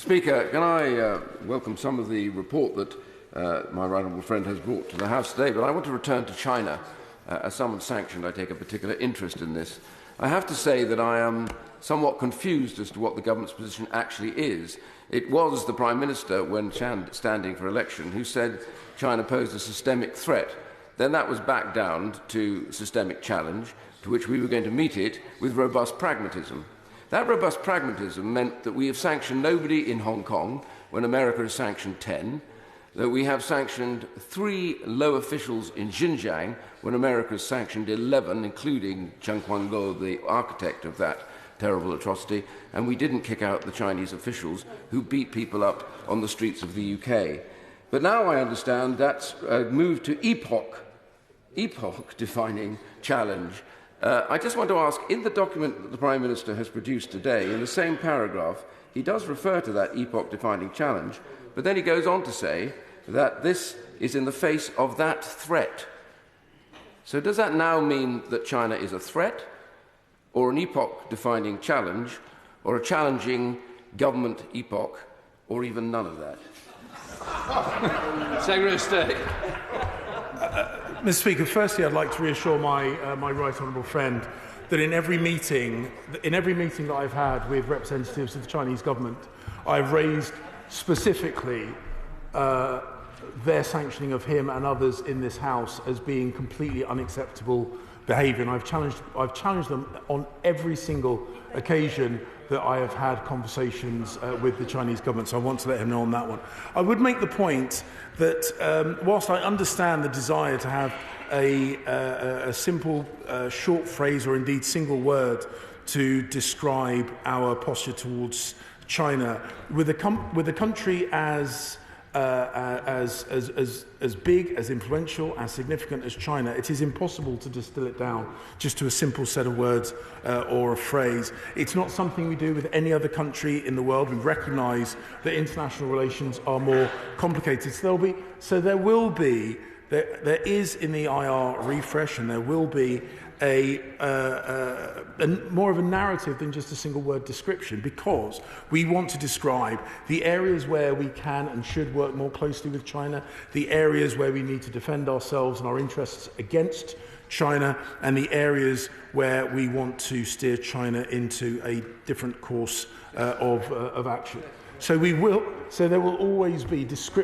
Speaker, can I welcome some of the report that my right honourable friend has brought to the House today, but I want to return to China. As someone sanctioned, I take a particular interest in this. I have to say that I am somewhat confused as to what the government's position actually is. It was the Prime Minister, when standing for election, who said China posed a systemic threat. Then that was backed down to systemic challenge, to which we were going to meet it with robust pragmatism. That robust pragmatism meant that we have sanctioned nobody in Hong Kong when America has sanctioned 10, that we have sanctioned 3 low officials in Xinjiang when America has sanctioned 11, including Chen Quanguo, the architect of that terrible atrocity, and we didn't kick out the Chinese officials who beat people up on the streets of the UK. But now I understand that's moved to epoch-defining challenge. I just want to ask, in the document that the Prime Minister has produced today, in the same paragraph, he does refer to that epoch-defining challenge, but then he goes on to say that this is in the face of that threat. So does that now mean that China is a threat, or an epoch-defining challenge, or a challenging government epoch, or even none of that? Secretary of State. Mr. Speaker, firstly, I'd like to reassure my right honourable friend that in every meeting that I've had with representatives of the Chinese government, I've raised specifically their sanctioning of him and others in this House as being completely unacceptable behaviour. And I've challenged them on every single occasion that I have had conversations with the Chinese government, so I want to let him know on that one. I would make the point that whilst I understand the desire to have a simple short phrase or indeed single word to describe our posture towards China, with a country as big, as influential, as significant as China, it is impossible to distill it down just to a simple set of words or a phrase. It's not something we do with any other country in the world. We recognise that international relations are more complicated. There is in the IR refresh, and there will be more of a narrative than just a single word description, because we want to describe the areas where we can and should work more closely with China, the areas where we need to defend ourselves and our interests against China, and the areas where we want to steer China into a different course of action. So there will always be description